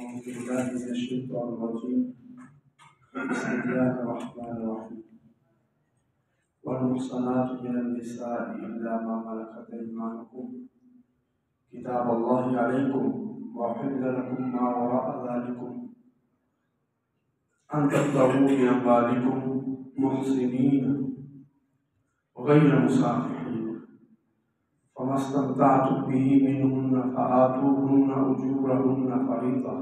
أعوذ بالله من الشيطان الرجيم. بسم الله الرحمن الرحيم. والمحصنات من النساء إلا ما ملكت أيمانكم كتاب الله عليكم وأحل لكم ما وراء ذلكم أن تبتغوا بأموالكم محسنين غير مسافحين فما استمتعتم به منهن فآتوهن أجورهن فريضة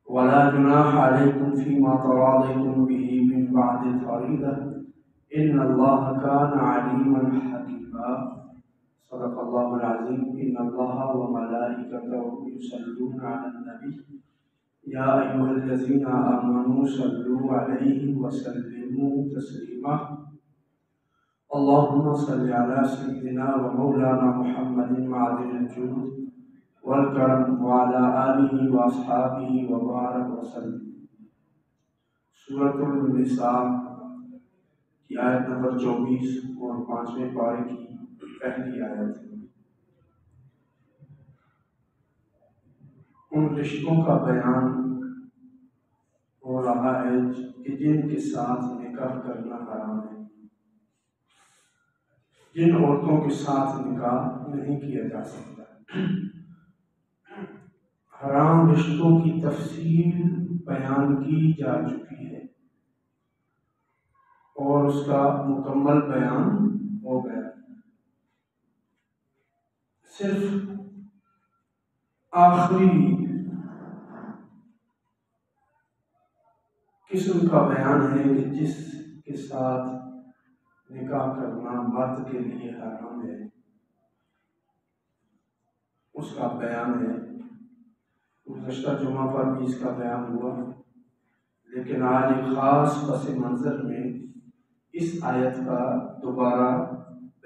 ولا جناح عليكم فيما تراضيتم به من بعد الفريضة إن الله كان عليما حكيما. صدق الله العظيم. إن الله وملائكته يصلون على النبي يا أيها الذين آمنوا صلوا عليه وسلموا تسليما. اللهم صل على سيدنا ومولانا محمد معدن الجود والکرم وعلى آلہ واصحابہ وبارک وسلم. سورۃ النساء کی آیت نمبر 24 اور 5ویں پارے کی پہلی آیت. ان رشتوں کا بیان ہو رہا ہے کہ جن کے ساتھ نکاح کرنا حرام ہے، جن عورتوں کے ساتھ نکاح نہیں کیا جا سکتا. حرام رشتوں کی تفصیل بیان کی جا چکی ہے اور اس کا مکمل بیان ہو گیا. صرف آخری قسم کا بیان ہے کہ جس کے ساتھ نکاح کرنا مرد کے لیے حرام ہے، اس کا بیان ہے. گزشتہ جمعہ پر بھی اس کا بیان ہوا، لیکن آج ایک خاص پس منظر میں اس آیت کا دوبارہ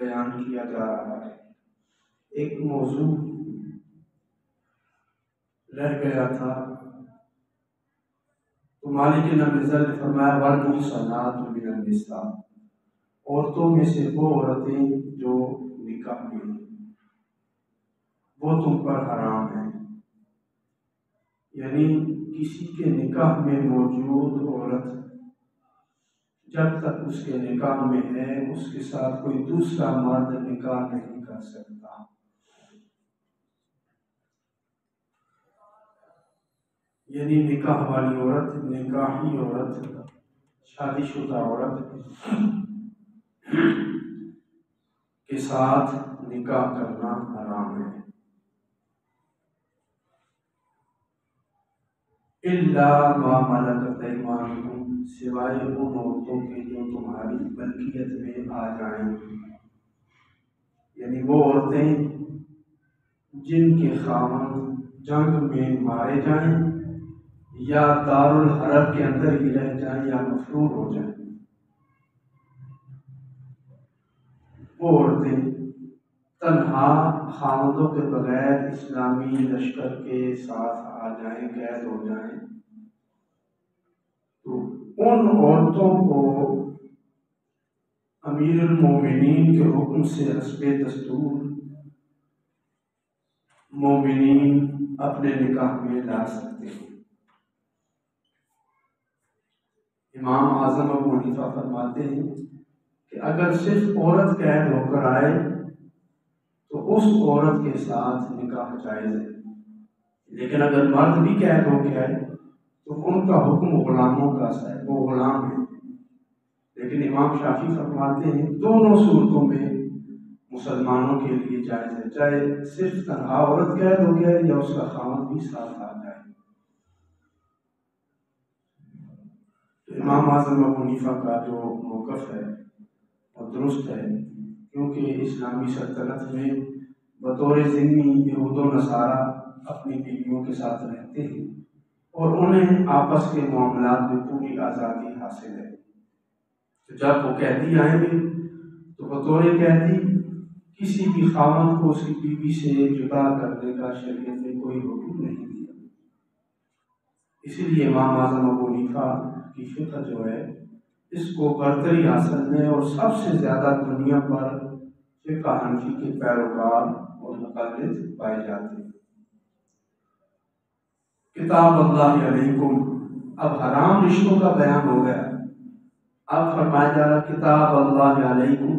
بیان کیا جا رہا ہے. ایک موضوع رہ گیا تھا تو مالک نبزل نے فرمایا والمحصنات من النساء، عورتوں میں سے وہ عورتیں جو نکاح میں ہیں وہ تم پر حرام ہیں. یعنی کسی کے نکاح میں موجود عورت جب تک اس کے نکاح میں ہے اس کے ساتھ کوئی دوسرا مرد نکاح نہیں کر سکتا. یعنی نکاح والی عورت، نکاحی عورت، شادی شدہ عورت کے ساتھ نکاح کرنا حرام ہے. الا ما ملکت ایمانکم، سوائے ان عورتوں کے جو تمہاری ملکیت میں آ جائیں. یعنی وہ عورتیں جن کے خاوند جنگ میں مارے جائیں یا دارالحرب کے اندر ہی رہ جائیں یا مفرور ہو جائیں. وہ عورتیں تنہا خاوندوں کے بغیر اسلامی لشکر کے ساتھ آ جائیں، قید ہو جائیں، تو ان عورتوں کو امیر المومنین کے حکم سے حسب دستور مومنین اپنے نکاح میں لا سکتے ہیں. امام اعظم ابو حنیفہ فرماتے ہیں کہ اگر صرف عورت قید ہو کر آئے تو اس عورت کے ساتھ نکاح جائز ہے، لیکن اگر مرد بھی قید ہو کے آئے تو ان کا حکم غلاموں کا ہے، وہ غلام ہیں. لیکن امام شافعی فرماتے ہیں دونوں صورتوں میں مسلمانوں کے لیے جائز ہے، چاہے صرف تنہا عورت قید ہو گیا یا اس کا خاوند بھی ساتھ آ جائے. تو امام اعظم ابو حنیفہ کا جو موقف ہے وہ درست ہے، کیونکہ اسلامی سلطنت میں بطور ذمہ یہود و نصارہ اپنی بیویوں کے ساتھ رہتے ہیں اور انہیں آپس کے معاملات میں پوری آزادی حاصل ہے. تو جب وہ قیدی آئیں گے تو بطور قیدی کسی بھی خاوند کو اس کی بیوی سے جدا کرنے کا شریعت نے کوئی حکم نہیں دیا. اسی لیے امام اعظم ابو حنیفہ کی فقہ جو ہے اس کو برتری حاصل ہے اور سب سے زیادہ دنیا پر فقہ حنفی کے پیروکار اور مقلد پائے جاتے ہیں. کتاب اللہ علیکم، اب حرام رشتوں کا بیان ہو گیا، اب فرمایا جا رہا کتاب اللہ علیکم،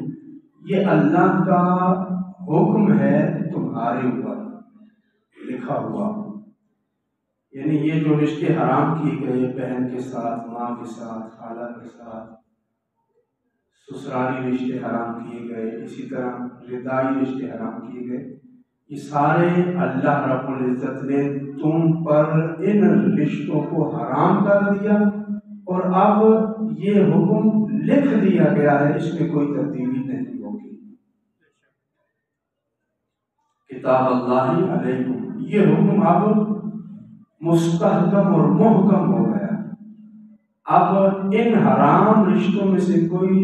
یہ اللہ کا حکم ہے تمہارے اوپر لکھا ہوا، یعنی یہ جو رشتے حرام کیے گئے، بہن کے ساتھ، ماں کے ساتھ، خالہ کے ساتھ، سسرالی رشتے حرام کیے گئے، اسی طرح ردائی رشتے حرام کیے گئے، یہ سارے اللہ رب العزت نے تم پر ان رشتوں کو حرام کر دیا، اور اب یہ حکم لکھ دیا گیا ہے، اس میں کوئی تبدیلی نہیں ہوگی۔ کتاب اللہ علیکم، یہ حکم اب مستحکم اور محکم ہو گیا، اب ان حرام رشتوں میں سے کوئی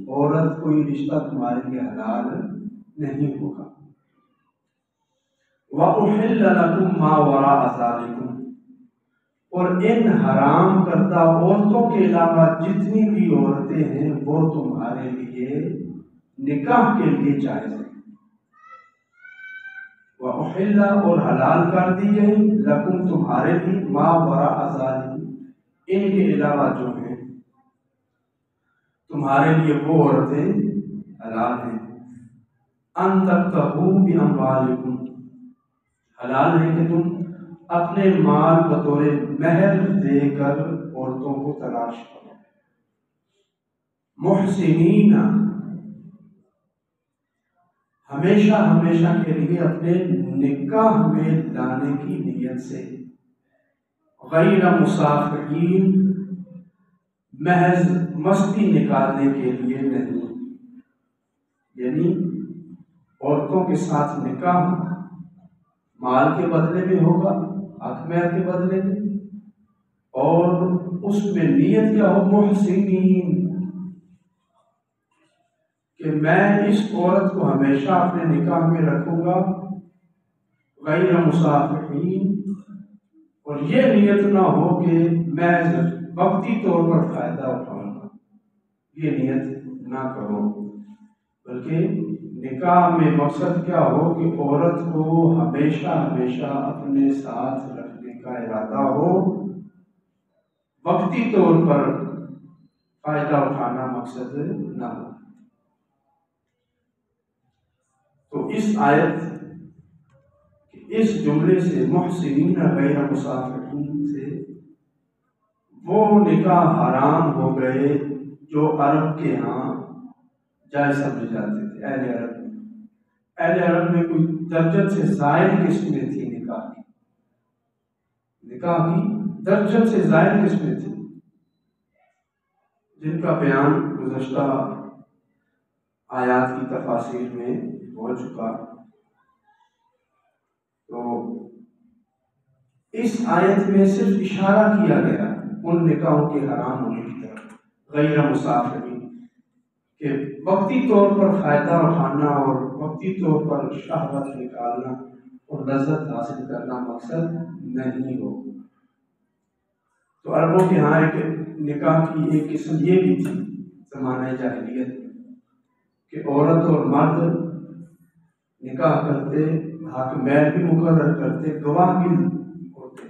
عورت، کوئی رشتہ تمہارے لیے حلال نہیں ہوگا۔ وَأُحِلَّ لَكُم مَّا وَرَاءَ ذَلِكُمْ، اور ان حرام کردہ عورتوں کے علاوہ جتنی بھی عورتیں ہیں وہ تمہارے لیے نکاح کے لیے جائز ہیں۔ وَأُحِلَّ، اور حلال کر دی گئی، لَكُم تمہارے لیے، مَا وَرَاءَ ذَلِكُمْ ان کے علاوہ جو ہیں تمہارے لیے وہ عورتیں حلال ہیں۔ أَن تَبْتَغُوا بِأَمْوَالِكُمْ، حلال ہے کہ تم اپنے مال بطور مہر دے کر عورتوں کو تلاش کرو۔ محسنین، ہمیشہ ہمیشہ کے لیے اپنے نکاح میں لانے کی نیت سے، غیر مسافحین، محض مستی نکالنے کے لیے نہیں، یعنی عورتوں کے ساتھ نکاح مال کے بدلے میں ہوگا، حق مہر کے بدلے میں، اور اس میں نیت کیا ہو، محسنین، کہ میں اس عورت کو ہمیشہ اپنے نکاح میں رکھوں گا، غیر مسافحین، اور یہ نیت نہ ہو کہ میں وقتی طور پر فائدہ اٹھاؤں گا، یہ نیت نہ کرو، بلکہ نکاح میں مقصد کیا ہو کہ عورت کو ہمیشہ ہمیشہ اپنے ساتھ رکھنے کا ارادہ ہو، وقتی طور پر فائدہ اٹھانا مقصد نہ ہو۔ تو اس آیت اس جملے سے، محسنین غیر مسافحین سے، وہ نکاح حرام ہو گئے جو عرب کے ہاں جائز سمجھے جاتے تھے۔ اہل عرب میں کوئی درجن سے زائد قسمیں تھی نکاح کی درجن سے زائد قسمیں تھیں، جن کا بیان گزشتہ آیات کی تفاسیر میں ہو چکا۔ تو اس آیت میں صرف اشارہ کیا گیا ان نکاحوں کے حرام ہونے کی طرف، غیر مسافحین، کہ وقتی طور پر فائدہ اٹھانا اور وقتی طور پر شہوت نکالنا اور لذت حاصل کرنا مقصد نہیں ہو۔ تو عربوں کے ہاں ایک نکاح کی ایک قسم یہ بھی تھی زمانہ جاہلیت میں کہ عورت اور مرد نکاح کرتے، حق مہر بھی مقرر کرتے، گواہ بھی ہوتے،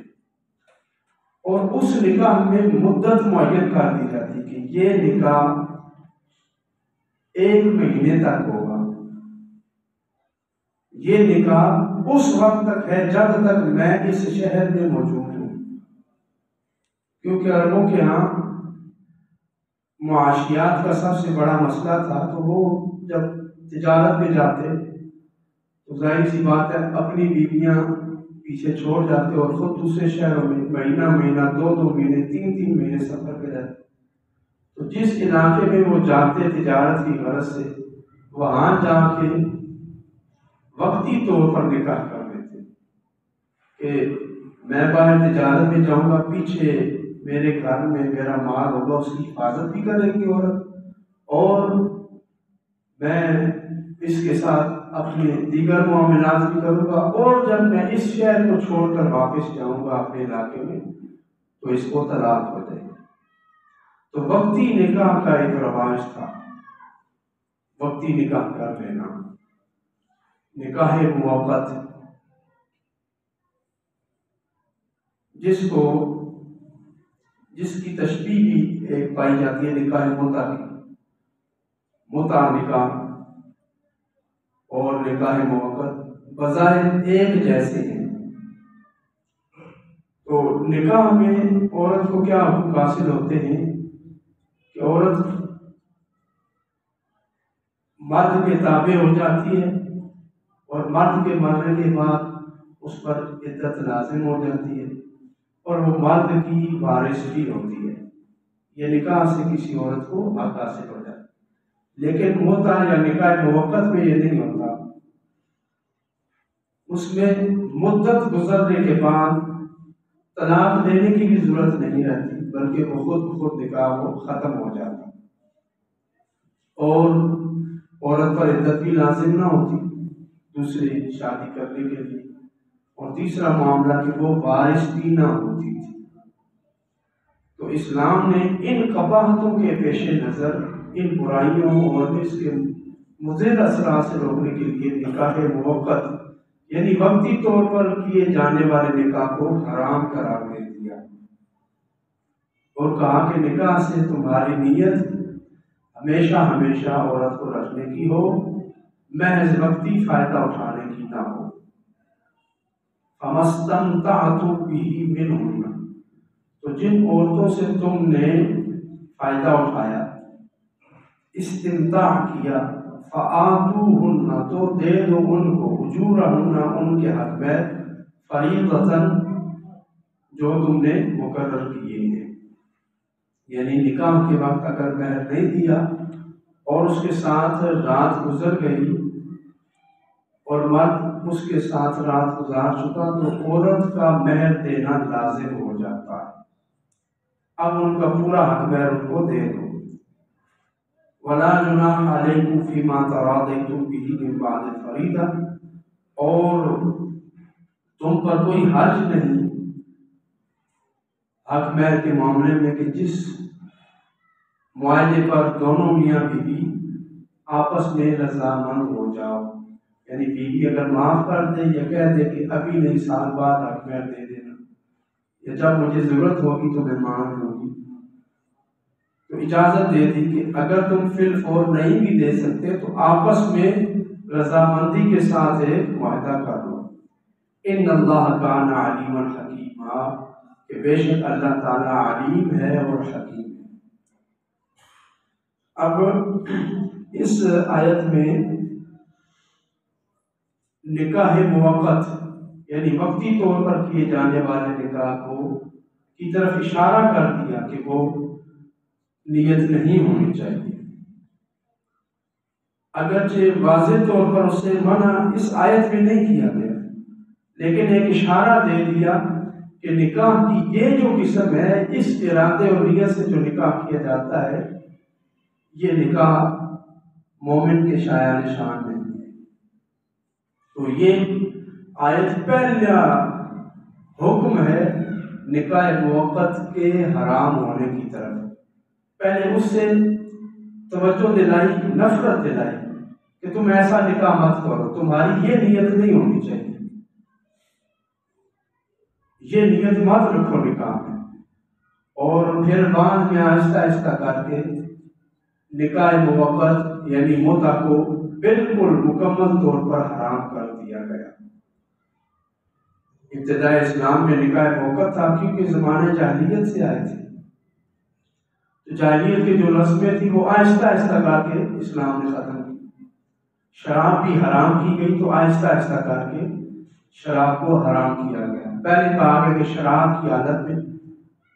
اور اس نکاح میں مدت معین کر دی جاتی کہ یہ نکاح 1 مہینے تک ہوگا، یہ نکاح اس وقت تک ہے جب تک میں اس شہر میں موجود ہوں، کیونکہ عربوں کے ہاں معاشیات کا سب سے بڑا مسئلہ تھا، تو وہ جب تجارت پہ جاتے تو ظاہر سی بات ہے اپنی بیویاں پیچھے چھوڑ جاتے اور خود دوسرے شہروں میں مہینہ مہینہ، 2 مہینے، 3 مہینے سفر پہ رہتے۔ تو جس علاقے میں وہ جاتے تجارت کی غرض سے، وہاں جا کے وقتی طور پر نکاح کر لیتے کہ میں باہر تجارت میں جاؤں گا، پیچھے میرے گھر میں میرا مال ہوگا، اس کی حفاظت بھی کرے گی عورت، اور میں اس کے ساتھ اپنے دیگر معاملات بھی کروں گا، اور جب میں اس شہر کو چھوڑ کر واپس جاؤں گا اپنے علاقے میں تو اس کو طلاق ہو جائے گی۔ تو وقتی نکاح کا ایک رواج تھا، وقتی نکاح کر لینا، نکاح موقت۔ جس کی تشبیہ بھی ایک پائی جاتی ہے نکاح متع کی۔ متع نکاح اور نکاح موقت بظاہر ایک جیسے ہیں، تو نکاح میں عورت کو کیا حقوق حاصل ہوتے ہیں کہ عورت مرد کے تابع ہو جاتی ہے، اور مرد کے مرنے کے بعد اس پر عدت لازم ہو جاتی ہے، اور وہ مرد کی وارث بھی ہوتی ہے۔ یہ نکاح سے کسی عورت کو حق حاصل ہو جاتا ہے۔ لیکن متع یا نکاح موقت میں یہ نہیں ہوتا، اس میں مدت گزرنے کے بعد طلاق دینے کی بھی ضرورت نہیں رہتی، بلکہ وہ خود بخود نکاح کو ختم ہو جاتا، اور عورت پر عدت بھی لازم نہ ہوتی دوسری شادی کرنے کے لیے، اور تیسرا معاملہ کہ وہ وارث بھی نہ ہوتی تھی۔ تو اسلام نے ان قباحتوں کے پیش نظر، ان برائیوں اور اس کے مضر اثرات سے روکنے کے لیے نکاح موقت یعنی وقتی طور پر کیے جانے والے نکاح کو حرام قرار دے دیا، اور کہا کہ نکاح سے تمہاری نیت ہمیشہ ہمیشہ عورت کو رکھنے کی ہو، محض وقتی فائدہ اٹھانے کی نہ ہو۔ فَمَسْتَمْتَعْتُمْ بِهِ مِنْهُنَّ، تو جن عورتوں سے تم نے فائدہ اٹھایا، استمتاع کیا، فَآتُوهُنَّ، تو دے دو ان کو، أُجُورَهُنَّ، ان کے حق میں، فَرِيضَةً، جو تم نے مقرر کیے ہیں۔ یعنی نکاح کے وقت اگر مہر نہیں دیا اور اس کے ساتھ رات گزر گئی اور مرد اس کے ساتھ رات گزار چکا، تو عورت کا مہر دینا لازم ہو جاتا ہے۔ اب ان کا پورا حق مہر ان کو دے دو۔ وَلَا جُنَاحَ عَلَيْكُمْ فِي مَا تَرَاضَيْتُمْ بِهِ مِنْ بَعْدِ الْفَرِيضَةِ، اور تم پر کوئی حرج نہیں حق مہر کے معاملے میں کہ جس معاہدے پر دونوں میاں بیوی آپس میں رضامند ہو جاؤ، یعنی بیوی اگر معاف کر دے یا کہہ دے کہ ابھی نہیں، سال بعد حق مہر دے دینا، یا جب مجھے ضرورت ہوگی تو میں مانگ لوں گی، تو اجازت دے دی کہ اگر تم فی الفور نہیں بھی دے سکتے تو آپس میں رضامندی کے ساتھ ایک معاہدہ کر لو۔ ان اللہ کان علیما حکیما، کہ بے شک اللہ تعالیٰ علیم ہے اور حکیم ہے۔ اب اس آیت میں نکاح موقت یعنی وقتی طور پر کیے جانے والے نکاح کو کی طرف اشارہ کر دیا کہ وہ نیت نہیں ہونی چاہیے، اگرچہ واضح طور پر اس سے منع اس آیت میں نہیں کیا گیا، لیکن ایک اشارہ دے دیا کہ نکاح کی یہ جو قسم ہے، اس ارادے اور نیت سے جو نکاح کیا جاتا ہے، یہ نکاح مومن کے شایان شان نہیں ہے۔ تو یہ آیت پہلا حکم ہے نکاح موقت کے حرام ہونے کی طرف، پہلے اس سے توجہ دلائی، نفرت دلائی کہ تم ایسا نکاح مت کرو، تمہاری یہ نیت نہیں ہونی چاہیے، یہ نیت مت رکھو نکاح میں، اور پھر بعد میں آہستہ آہستہ کر کے نکاح موقت یعنی متع کو بالکل مکمل طور پر حرام کر دیا گیا۔ ابتدائے اسلام میں نکاح موقت تھا کیونکہ زمانے جاہلیت سے آئے تھے، تو جاہلیت کی جو رسمیں تھیں وہ آہستہ آہستہ کر کے اسلام نے ختم کی۔ شراب بھی حرام کی گئی تو آہستہ آہستہ کر کے شراب کو حرام کیا گیا۔ پہلے کہا گیا کہ شراب کی حالت میں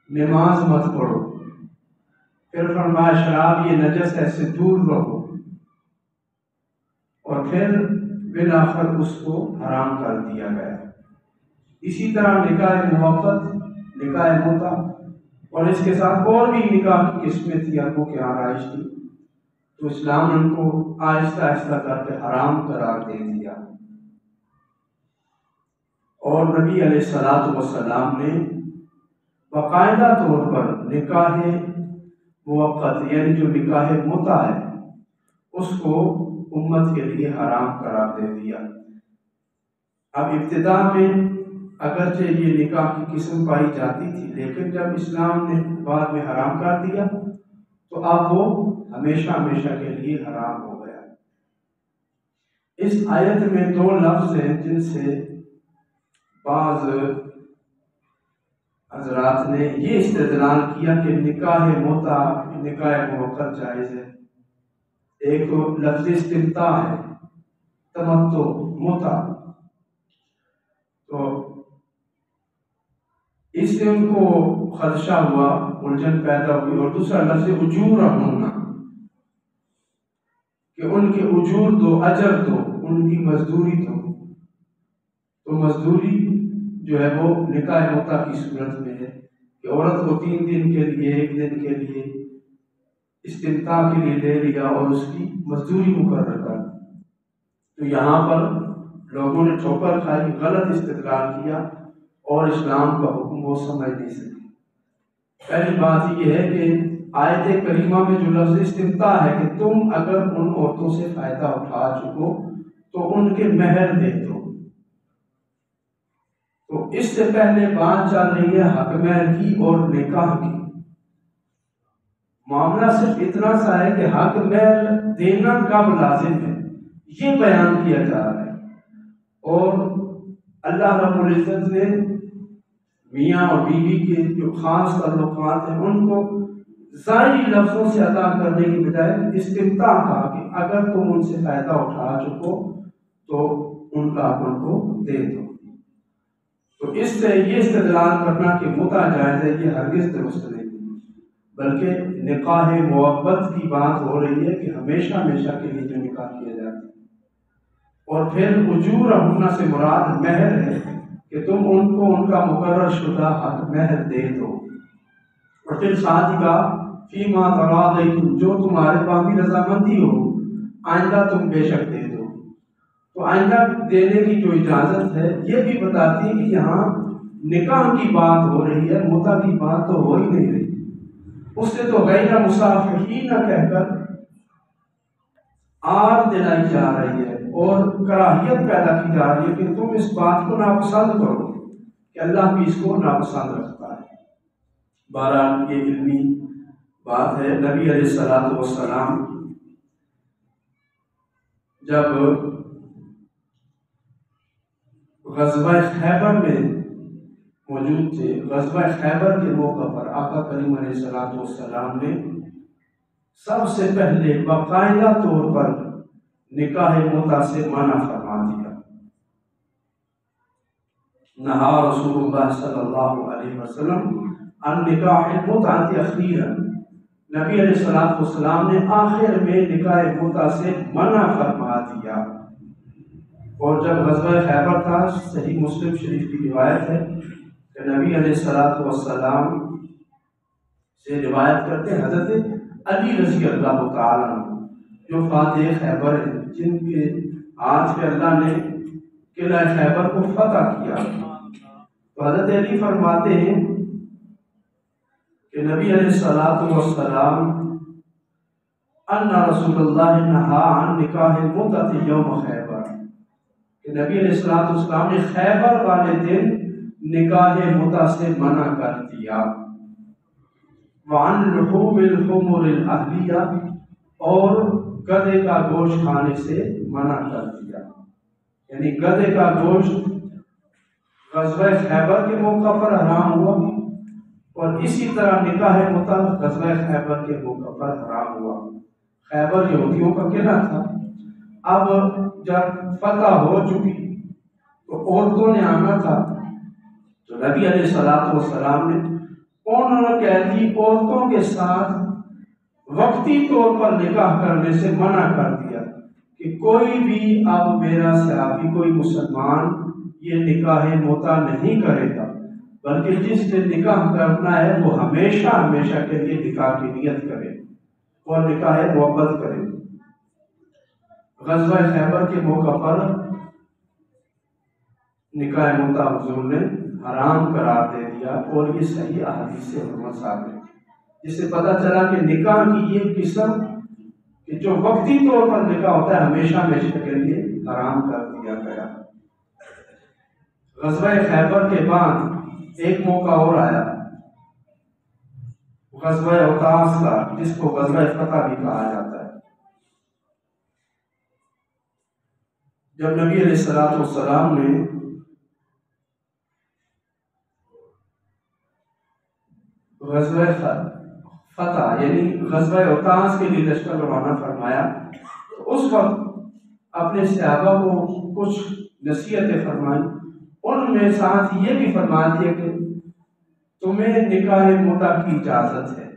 نماز مت پڑھو، پھر فرمایا شراب یہ نجس ہے، سے دور رہو، اور پھر بالآخر اس کو حرام کر دیا گیا۔ اسی طرح نکاح موقت، نکاح متع اور اس کے ساتھ اور بھی نکاح کی قسمیں تھی، ابو کے آرائش تھی، تو اسلام نے ان کو آہستہ آہستہ کر کے حرام قرار دے دیا۔ اور نبی علیہ الصلوۃ والسلام نے باقاعدہ طور پر نکاح موقت یعنی جو نکاح متع ہے اس کو امت کے لیے حرام قرار دے دیا۔ اب ابتدا میں اگرچہ یہ نکاح کی قسم پائی جاتی تھی، لیکن جب اسلام نے بعد میں حرام کر دیا تو اب وہ ہمیشہ ہمیشہ کے لیے حرام ہو گیا۔ اس آیت میں دو لفظ ہیں جن سے بعض حضرات نے یہ استدلال کیا کہ نکاح متع نکاح موقت جائز ہے۔ ایک تو لفظ استمتاع ہے، تمتع، متع، تو اس سے ان کو خدشہ ہوا، الجھن پیدا ہوئی۔ اور دوسرا لفظ اجور ہونا، کہ ان کے اجور دو، اجر دو، ان کی مزدوری دو۔ تو مزدوری جو ہے وہ نکاح متع کی صورت میں ہے کہ عورت کو 3 دن کے لیے، 1 دن کے لیے استمتاع کے لیے لے لیا اور اس کی مزدوری مقرر کر۔ تو یہاں پر لوگوں نے ٹھوکر کھائی، غلط استدلال کیا اور اسلام کا حکم وہ سمجھ نہیں سکے۔ پہلی بات یہ ہے کہ آیت کریمہ میں جو لفظ استمتاع ہے کہ تم اگر ان عورتوں سے فائدہ اٹھا چکو تو ان کے مہر دے دو۔ تو اس سے پہلے بات چل رہی ہے حق مہر کی اور نکاح کی۔ معاملہ صرف اتنا سا ہے کہ حق مہر دینا کب لازم ہے یہ بیان کیا جا رہا ہے، اور اللہ رب العزت نے میاں اور بیوی کے جو خاص تعلقات ہیں ان کو ظاہری لفظوں سے ادا کرنے کی بجائے استمتاع کہا کہ اگر تم ان سے فائدہ اٹھا چکو تو ان کا حق ان کو دے دو۔ تو اس سے یہ استدلال کرنا کہ متع جائز ہے یہ ہرگز درست نہیں، بلکہ نکاح موقت کی بات ہو رہی ہے کہ ہمیشہ ہمیشہ کے لیے جو نکاح کیا جاتا ہے۔ اور پھر اجور ہونا سے مراد مہر ہے کہ تم ان کو ان کا مقرر شدہ حق مہر دے دو۔ اور پھر ساتھ ہی کہا فیما تراضیتم، جو تمہارے باہمی رضامندی ہو آئندہ تم بے شک دے دو۔ تو آئندہ دینے کی جو اجازت ہے یہ بھی بتاتی ہے کہ یہاں نکاح کی بات ہو رہی ہے، متع کی بات تو ہو ہی نہیں رہی۔ اس سے تو غیر مصافحین کہہ کر آر دلائی جا رہی ہے اور کراہیت پیدا کی جا رہی ہے کہ تم اس بات کو ناپسند کرو، کہ اللہ بھی اس کو ناپسند رکھتا ہے۔ بہرحال یہ علمی بات ہے۔ نبی علیہ الصلوۃ والسلام جب غزوہ خیبر میں موجود تھے، غزوہ خیبر کے موقع پر آقا کریم علیہ الصلوۃ والسلام نے سب سے پہلے باقاعدہ طور پر نکاح متع سے منع فرما دیا۔ نہا رسول اللہ صلی اللہ علیہ وسلم عن نکاح المتعۃ اخیرا، نبی علیہ الصلوۃ والسلام نے آخر میں نکاح متع سے منع فرما دیا۔ اور جب غزوہ خیبر تھا، صحیح مسلم شریف کی روایت ہے کہ نبی علیہ الصلوۃ والسلام سے روایت کرتے ہیں حضرت علی رضی اللہ تعالیٰ عنہ جو فاتح خیبر ہیں، جن کے ہاتھ پہ اللہ نے قلعہ خیبر کو فتح کیا۔ تو حضرت علی فرماتے ہیں کہ نبی علیہ الصلوۃ والسلام ان رسول اللہ نہا عن نکاح المتعۃ یوم خیبر، کہ نبی علیہ الصلوۃ والسلام نے خیبر والے دن نکاح متع سے منع کر دیا۔ وعن لحوم الحمر الاہلیہ، اور گدھے کا گوشت کھانے سے منع کر دیا۔ یعنی گدھے کا گوشت غزوہ خیبر کے موقع پر حرام ہوا، اور اسی طرح نکاح متع غزوہ خیبر کے موقع پر حرام ہوا۔ خیبر یہودیوں کا قلعہ تھا، اب جب فتح ہو چکی تو عورتوں نے آنا تھا، تو نبی علیہ الصلوۃ والسلام نے ان قیدی عورتوں کے ساتھ وقتی طور پر نکاح کرنے سے منع کر دیا کہ کوئی بھی اب میرا صحابی، کوئی مسلمان یہ نکاح متع نہیں کرے گا، بلکہ جس نے نکاح کرنا ہے وہ ہمیشہ ہمیشہ کے لیے نکاح کی نیت کرے اور نکاح محبت کرے۔ غزوہ خیبر کے موقع پر نکاح متع حضور نے حرام قرار دے دیا، اور یہ صحیح احادیث سے حرمت ثابت ہے، جس سے پتہ چلا کہ نکاح کی یہ قسم کہ جو وقتی طور پر نکاح ہوتا ہے ہمیشہ ہمیشہ کے لیے حرام کر دیا گیا۔ غزوہ خیبر کے بعد ایک موقع اور آیا، غزوہ اوتاس کا، جس کو غزوہ فتح بھی کہا جاتا ہے۔ جب نبی علیہ الصلوۃ والسلام نے غزوہ فتح یعنی غزوہ اوتاس کے لیے لشکر روانہ فرمایا، تو اس وقت اپنے صحابہ کو کچھ نصیحتیں فرمائیں۔ ان میں ساتھ یہ بھی فرما دیا کہ تمہیں نکاح متع کی اجازت ہے۔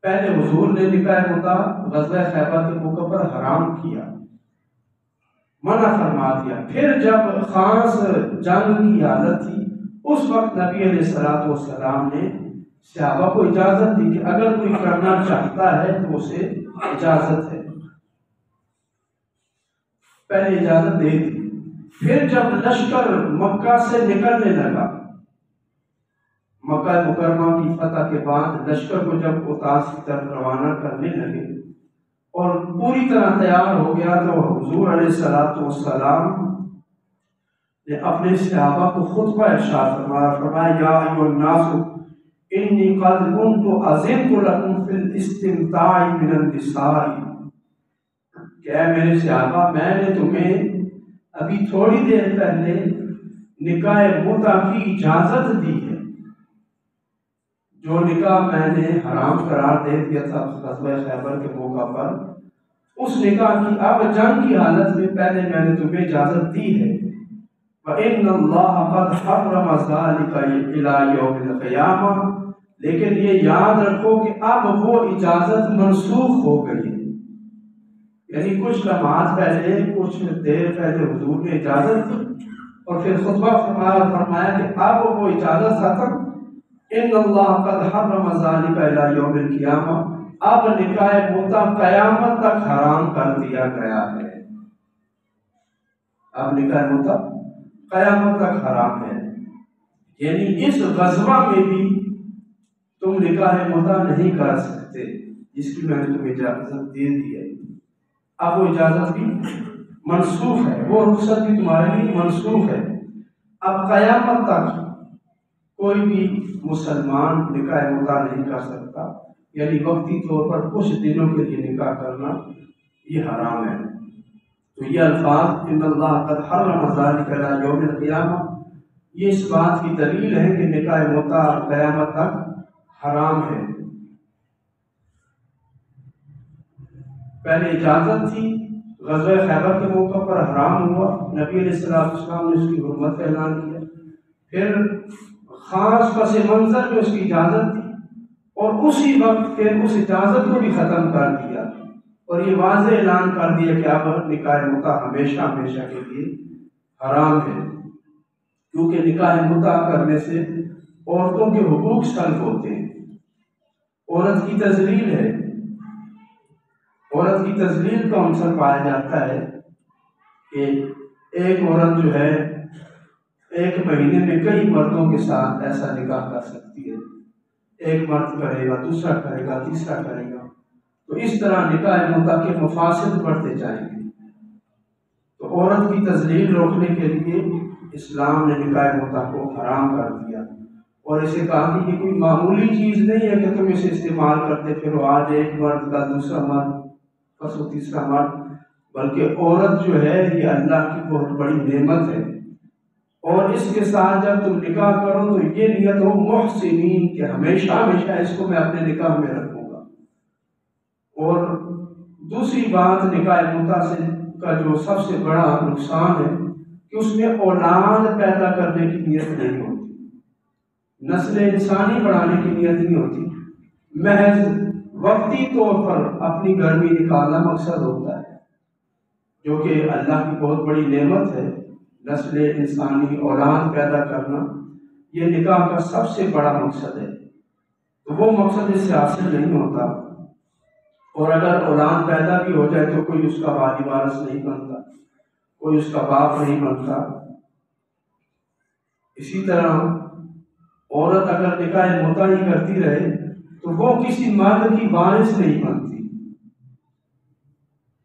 پہلے حضور نے نکاح متع غزوہ خیبر کے موقع پر حرام کیا، منع فرما دیا۔ پھر جب خاص جنگ کی حالت تھی، اس وقت نبی علیہ الصلوۃ والسلام نے صحابہ کو اجازت دی کہ اگر کوئی کرنا چاہتا ہے تو اسے اجازت ہے، پہلے اجازت دے دی۔ پھر جب لشکر مکہ سے نکلنے لگا، مکہ مکرمہ کی فتح کے بعد لشکر کو جب اوتاس کی طرف روانہ کرنے لگے اور پوری طرح تیار ہو گیا، تو حضور علیہ الصلوۃ والسلام نے اپنے صحابہ کو خطبہ ارشاد فرمایا، یا ایھا الناس انی قد کنت اذنت لکم فی الاستمتاع من النساء، کہ اے میرے صحابہ، میں نے تمہیں ابھی تھوڑی دیر پہلے نکاح متع کی اجازت دی ہے۔ جو نکاح میں نے حرام قرار دے دیا تھا غزوہ خیبر کے موقع پر، اس نکاح کی اب جنگ کی حالت میں پہلے میں نے تمہیں اجازت دی ہے۔ وَإِنَّ اللَّهَ قَدْ حَرَّمَ ذَلِكَ إِلَىٰ يَوْمِ الْقِيَامَةِ، لیکن یہ یاد رکھو کہ اب وہ اجازت منسوخ ہو گئی ہے۔ یعنی کچھ لمحات پہلے، کچھ دیر پہلے حضور نے اجازت دی اور پھر خطبہ فرمایا کہ اب وہ اجازت ختم۔ ان اللہ قد حرم ذلک الی یوم القیامہ، اب نکاح متع قیامت تک حرام کر دیا گیا ہے۔ اب نکاح متع قیامت تک حرام ہے، یعنی اس غزوہ میں بھی تم نکاح متع نہیں کر سکتے جس کی میں نے تمہیں اجازت دے دی ہے۔ اب وہ اجازت بھی منسوخ ہے، وہ رخصت بھی تمہارے لیے منسوخ ہے۔ اب قیامت تک کوئی بھی مسلمان نکاح متع نہیں کر سکتا، یعنی وقتی طور پر کچھ دنوں کے لیے نکاح کرنا یہ حرام ہے۔ تو یہ الفاظ ان اللہ قد حرم ذلک الی یوم القیامہ، یہ اس بات کی دلیل ہے کہ نکاح متع قیامت تک حرام ہے۔ پہلے اجازت تھی، غزوہ خیبر کے موقع پر حرام ہوا، نبی علیہ السلام نے اس کی حرمت کا اعلان کیا۔ پھر خاص پس منظر میں اس کی اجازت دی اور اسی وقت پھر اس اجازت کو بھی ختم کر دیا اور یہ واضح اعلان کر دیا کہ اب نکاح متع ہمیشہ ہمیشہ کے لیے حرام ہے، کیونکہ نکاح متع کرنے سے عورتوں کے حقوق سلب ہوتے ہیں، عورت کی تذلیل ہے، عورت کی تذلیل کا عنصر پایا جاتا ہے کہ ایک عورت جو ہے ایک مہینے میں کئی مردوں کے ساتھ ایسا نکاح کر سکتی ہے، ایک مرد کرے گا، دوسرا کرے گا، تیسرا کرے گا، تو اس طرح نکاح متع کے مفاسد بڑھتے جائیں گے۔ تو عورت کی تذلیل روکنے کے لیے اسلام نے نکاح متع کو حرام کر دیا اور اسے کہا کہ یہ کوئی معمولی چیز نہیں ہے کہ تم اسے استعمال کرتے پھرو، آج ایک مرد کا دوسرا مرد پرسوں تیسرا مرد، بلکہ عورت جو ہے یہ اللہ کی بہت بڑی نعمت ہے، اور اس کے ساتھ جب تم نکاح کرو تو یہ نیت ہو محسنین کہ ہمیشہ ہمیشہ اس کو میں اپنے نکاح میں رکھوں گا۔ اور دوسری بات نکاح متع سے کا جو سب سے بڑا نقصان ہے کہ اس میں اولاد پیدا کرنے کی نیت نہیں ہوتی، نسل انسانی بڑھانے کی نیت نہیں ہوتی، محض وقتی طور پر اپنی گرمی نکالنا مقصد ہوتا ہے، جو کہ اللہ کی بہت بڑی نعمت ہے۔ نسل انسانی اولاد پیدا کرنا یہ نکاح کا سب سے بڑا مقصد ہے، تو وہ مقصد اس سے حاصل نہیں ہوتا، اور اگر اولاد پیدا بھی ہو جائے تو کوئی اس کا والی وارث نہیں بنتا، کوئی اس کا باپ نہیں بنتا۔ اسی طرح عورت اگر نکاح متع ہی کرتی رہے تو وہ کسی مرد کی وارث نہیں بنتی،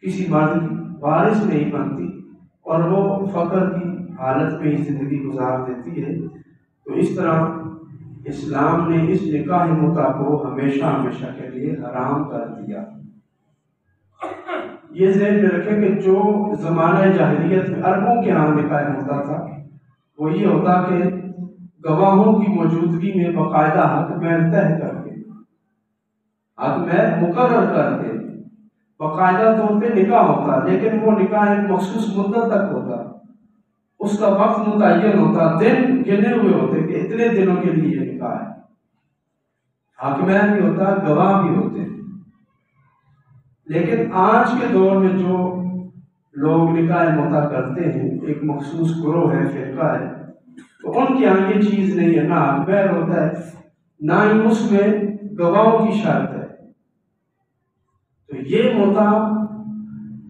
کسی مرد کی وارث نہیں بنتی، اور وہ فقر کی حالت میں ہی زندگی گزار دیتی ہے، تو اس طرح اسلام نے اس نکاح متع کو ہمیشہ ہمیشہ کے لیے حرام کر دیا۔ یہ ذہن میں رکھیں کہ جو زمانہ جاہلیت میں عربوں کے ہاں نکاح ہوتا تھا وہ یہ ہوتا کہ گواہوں کی موجودگی میں باقاعدہ حق مہر طے کر کے، حق مہر مقرر کر کے باقاعدہ طور پہ نکاح ہوتا، لیکن وہ نکاح ایک مخصوص مدت تک ہوتا، اس کا وقت متعین ہوتا، دن گنے ہوئے ہوتے کہ اتنے دنوں کے لیے یہ نکاح ہے، حق مہر بھی ہوتا، گواہ بھی ہوتے۔ لیکن آج کے دور میں جو لوگ نکاح متع کرتے ہیں، ایک مخصوص گروہ ہے، فرقہ ہے، تو ان کے یہاں یہ چیز نہیں ہے، نہ حق مہر ہوتا ہے، نہ ہی اس میں گواہوں کی شرط ہے۔ تو یہ متع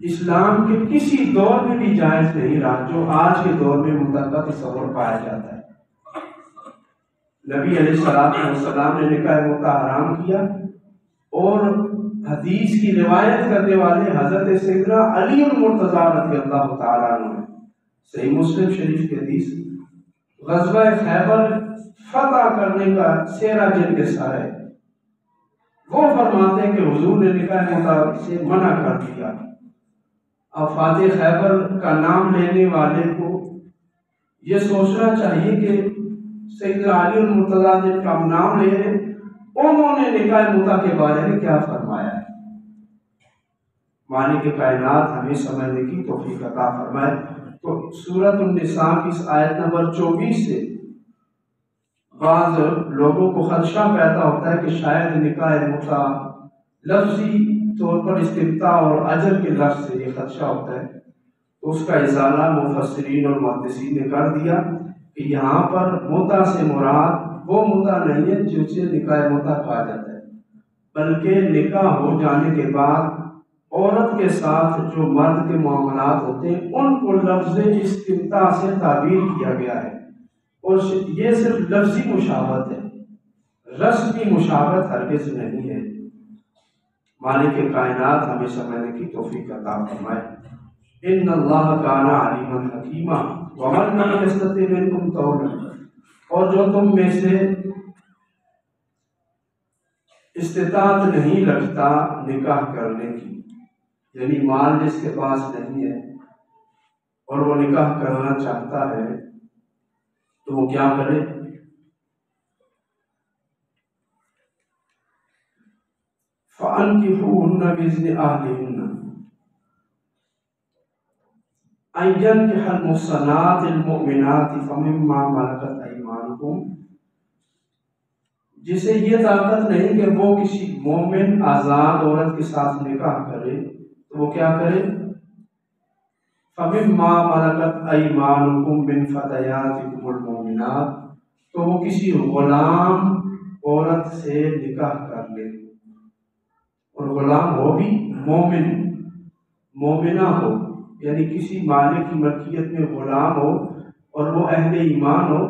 اسلام کے کسی دور میں بھی جائز نہیں رہا جو آج کے دور میں متع کا تصور پایا جاتا ہے۔ نبی علیہ الصلوۃ والسلام نے نکاح متع حرام کیا، اور حدیث کی روایت کرنے والے حضرت سیدنا علی المرتضیٰ رضی اللہ تعالیٰ عنہ، صحیح مسلم شریف کی حدیث، غزوہ خیبر فتح کرنے کا سیرا جن کے سارے، وہ فرماتے ہیں کہ حضور نے نکاح متع سے منع کر دیا۔ اب فاتح خیبر کا نام لینے والے کو یہ سوچنا چاہیے کہ سیدنا علی المرتضیٰ جن کا نام لے رہے، انہوں نے نکاح متع کے بارے میں کیا فرمایا ہے۔ مالک کائنات ہمیں سمجھنے کی توفیق عطا فرمائے۔ تو سورۃ النساء کی اس آیت نمبر 24 سے بعض لوگوں کو خدشہ پیدا ہوتا ہے کہ شاید نکاح متع لفظی طور پر استمتاع اور اجر کے لفظ سے یہ خدشہ ہوتا ہے، تو اس کا ازالہ مفسرین اور محدثین نے کر دیا کہ یہاں پر متع سے مراد وہ متع نہیں ہے جسے نکاح متع کہا جاتا ہے، بلکہ نکاح ہو جانے کے بعد عورت کے ساتھ جو مرد کے معاملات ہوتے ہیں ان کو لفظ استمتاع سے تعبیر کیا گیا ہے، اور یہ صرف لفظی مشابہت ہے، رسمی مشابہت ہرگز نہیں ہے۔ مالک کائنات ہمیں سمجھنے کی توفیق عطا فرمائے۔ ان اللہ کان علیما حکیما ومن لم یستطع منکم طولا، اور جو تم میں سے استطاعت نہیں رکھتا نکاح کرنے کی، یعنی مال جس کے پاس نہیں ہے اور وہ نکاح کرنا چاہتا ہے تو وہ کیا کرے؟ فَأَنْكِحُوهُنَّ بِإِذْنِ أَهْلِهِنَّ أَن يَنكِحَ الْمُحْصَنَاتِ الْمُؤْمِنَاتِ فَمِمَّا مَلَكَتْ أَيْمَانُكُمْ، جسے یہ طاقت نہیں کہ وہ کسی مومن آزاد عورت کے ساتھ نکاح کرے تو وہ کیا کرے؟ فَمِمَّا مَلَكَتْ أَيْمَانُكُمْ مِنْ فَتَيَاتِكُمُ الْمُؤْمِنَاتِ، تو وہ کسی غلام عورت سے نکاح کر لے، اور غلام ہو بھی مومن، مومنہ ہو، یعنی کسی مالک کی ملکیت میں غلام ہو اور وہ اہل ایمان ہو،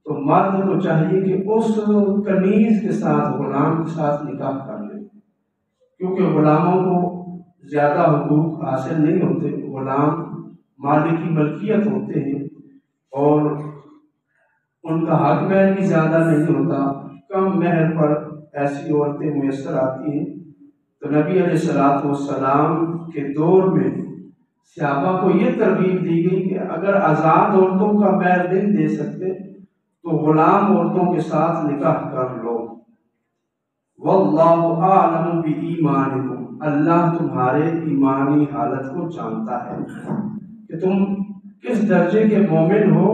تو مرد کو چاہیے کہ اس کنیز کے ساتھ، غلام کے ساتھ نکاح کر لے، کیونکہ غلاموں کو زیادہ حقوق حاصل نہیں ہوتے، غلام مالک کی ملکیت ہوتے ہیں اور ان کا حق مہر بھی زیادہ نہیں ہوتا، کم مہر پر ایسی عورتیں میسر آتی ہیں۔ تو نبی علیہ الصلوۃ والسلام کے دور میں صحابہ کو یہ ترغیب دی گئی کہ اگر آزاد عورتوں کا مہر نہیں دے سکتے تو غلام عورتوں کے ساتھ نکاح کر لو۔ واللہ اعلم بایمانکم، اللہ تمہارے ایمانی حالت کو جانتا ہے کہ تم کس درجے کے مومن ہو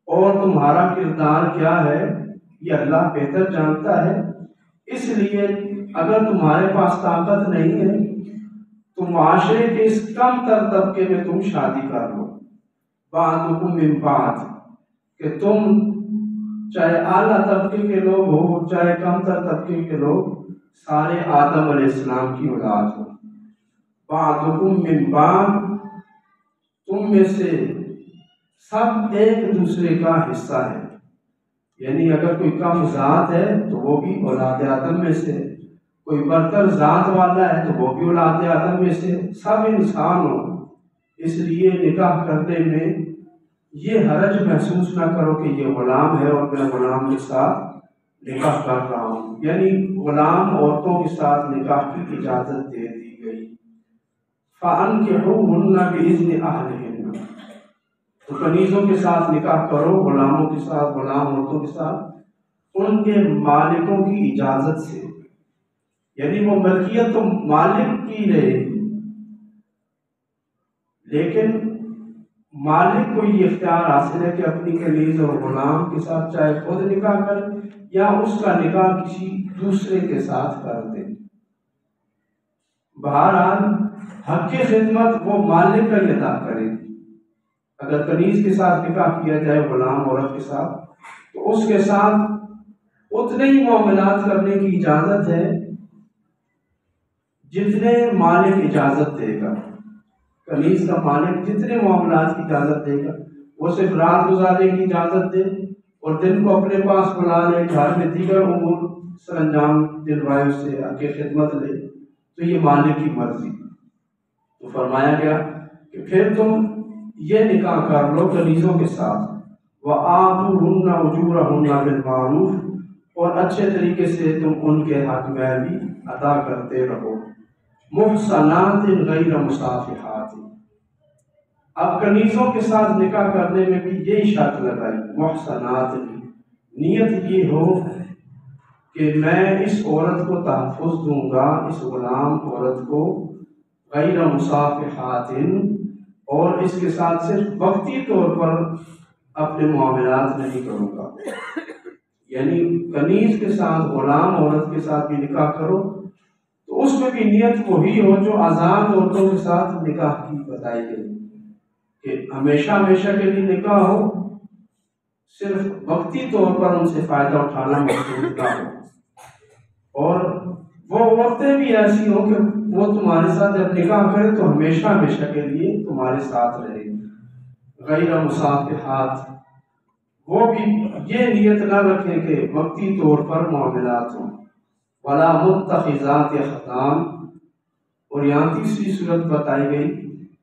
اور تمہارا کردار کیا ہے، یہ اللہ بہتر جانتا ہے۔ اس لیے اگر تمہارے پاس طاقت نہیں ہے تو معاشرے کے اس کم تر طبقے میں تم شادی کر لو، بعضکم من بعض، کہ تم چاہے اعلیٰ طبقے کے لوگ ہو چاہے کم تر طبقے کے لوگ، سارے آدم علیہ السلام کی اولاد ہو۔ بعضکم من بعض، تم میں سے سب ایک دوسرے کا حصہ ہے، یعنی اگر کوئی کم ذات ہے تو وہ بھی اولاد آدم میں سے، کوئی برتر ذات والا ہے تو وہ بھی اولاد آدم میں سے، سب انسان ہو۔ اس لیے نکاح کرنے میں یہ حرج محسوس نہ کرو کہ یہ غلام ہے اور میں غلام کے ساتھ نکاح کر رہا ہوں، یعنی غلام عورتوں کے ساتھ نکاح کی اجازت دے دی گئی۔ فَأَنكِحُوهُنَّ بِإِذْنِ أَهْلِهِنَّ، تو کنیزوں کے ساتھ نکاح کرو، غلاموں کے ساتھ، غلام عورتوں کے ساتھ ان کے مالکوں کی اجازت سے، یعنی وہ ملکیت تو مالک کی رہے گی، لیکن مالک کو یہ اختیار حاصل ہے کہ اپنی کنیز اور غلام کے ساتھ چاہے خود نکاح کرے یا اس کا نکاح کسی دوسرے کے ساتھ کر دے۔ بہرحال حق کی خدمت وہ مالک کا ہی ادا کرے گی۔ اگر کنیز کے ساتھ نکاح کیا جائے غلام عورت کے ساتھ تو اس کے ساتھ اتنے ہی معاملات کرنے کی اجازت ہے جتنے مالک اجازت دے گا۔ کنیز کا مالک جتنے معاملات کی اجازت دے گا، وہ صرف رات گزارنے کی اجازت دے اور دن کو اپنے پاس بلا لے، گھر میں دیگر امور سر انجام دلوائے، اس سے آگے خدمت لے، تو یہ مالک کی مرضی۔ تو فرمایا گیا کہ پھر تم یہ نکاح کر لو کنیزوں کے ساتھ، وَآتُوهُنَّ أُجُورَهُنَّ بِالْمَعْرُوفِ، اور اچھے طریقے سے تم ان کے حق میں بھی ادا کرتے رہو، محصنات غیر مصافحات۔ اب کنیزوں کے ساتھ نکاح کرنے میں بھی یہی شرط لگائی، محصنات، نیت یہ ہو کہ میں اس عورت کو تحفظ دوں گا، اس غلام عورت کو، غیر مصافحات، اور اس کے ساتھ صرف وقتی طور پر اپنے معاملات نہیں کروں گا۔ یعنی کنیز کے ساتھ، غلام عورت کے ساتھ بھی نکاح کرو تو اس میں بھی نیت وہی ہو جو آزاد عورتوں کے ساتھ نکاح کی بتائی گئی، کہ ہمیشہ ہمیشہ کے لیے نکاح ہو، صرف وقتی طور پر ان سے فائدہ اٹھانا مقصود نہ ہو، اور وہ عورتیں بھی ایسی ہوں کہ وہ تمہارے ساتھ جب نکاح کرے تو ہمیشہ ہمیشہ کے لیے تمہارے ساتھ رہے، غیر مصافحات۔ وہ بھی یہ نیت نہ رکھیں کہ وقتی طور پر معاملات ہوں، ولا متخذات اخدان، اور یہاں تیسری صورت بتائی گئی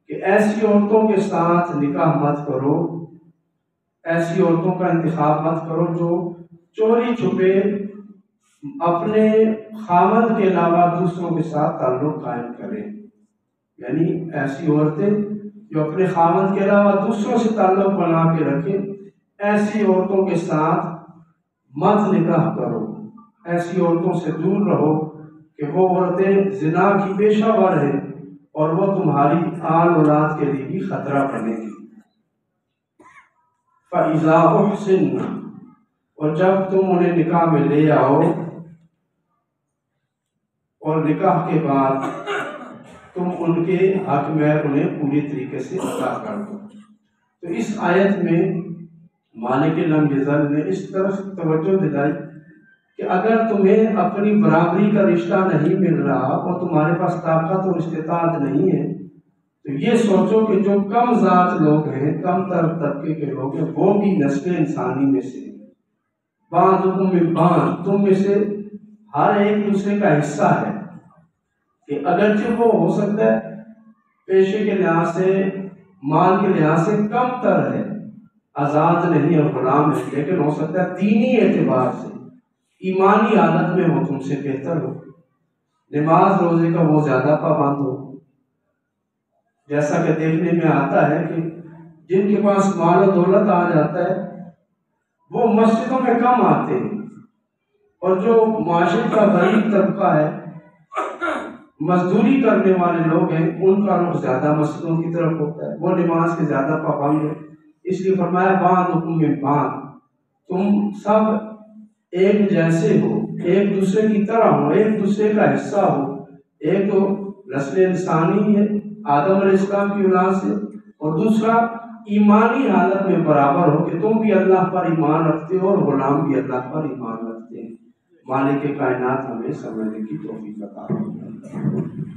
کہ ایسی عورتوں کے ساتھ نکاح مت کرو، ایسی عورتوں کا انتخاب مت کرو جو چوری چھپے اپنے خاوند کے علاوہ دوسروں کے ساتھ تعلق قائم کریں، یعنی ایسی عورتیں جو اپنے خاوند کے علاوہ دوسروں سے تعلق بنا کے رکھیں، ایسی عورتوں کے ساتھ مت نکاح کرو، ایسی عورتوں سے دور رہو کہ وہ عورتیں زنا کی پیشہ ور ہیں اور وہ تمہاری آل اولاد کے لیے بھی خطرہ بنے گی۔ فَإِذَا أُحْسِنَّ، اور جب تم انہیں نکاح میں لے آؤ اور نکاح کے بعد تم ان کے حق میں انہیں پوری طریقے سے ادا کر دو۔ تو اس آیت میں مالک لم یزل نے اس طرف توجہ دلائی کہ اگر تمہیں اپنی برابری کا رشتہ نہیں مل رہا اور تمہارے پاس طاقت اور استطاعت نہیں ہے تو یہ سوچو کہ جو کم ذات لوگ ہیں، کم تر طبقے کے لوگ ہیں، وہ بھی نسل انسانی میں سے، بعضکم من بعض، تم میں سے ہر ایک دوسرے کا حصہ ہے، کہ اگرچہ وہ ہو سکتا ہے پیشے کے لحاظ سے، مال کے لحاظ سے کم تر ہے، آزاد نہیں اور غلام ہے، لیکن ہو سکتا ہے دینی اعتبار سے، ایمانی حالت میں وہ تم سے بہتر ہو، نماز روزے کا وہ زیادہ پابند ہو۔ جیسا کہ دیکھنے میں آتا ہے کہ جن کے پاس مال و دولت آ جاتا ہے وہ مسجدوں میں کم آتے ہیں، اور جو معاشرے کا غریب طبقہ ہے، مزدوری کرنے والے لوگ ہیں، ان کا رخ زیادہ مسجدوں کی طرف ہوتا ہے، وہ نماز کے زیادہ پابند ہے۔ اس لیے فرمایا بعضکم من بعض، تم سب ایک جیسے ہو، ایک دوسرے کی طرح ہو، ایک دوسرے کا حصہ ہو، ایک تو نسل انسانی ہے آدم علیہ السلام کی اولاد سے، اور دوسرا ایمانی حالت میں برابر ہو کہ تم بھی اللہ پر ایمان رکھتے ہو اور غلام بھی اللہ پر ایمان رکھتے ہیں۔ مالک کائنات ہمیں سمجھنے کی توفیق عطا فرمائے۔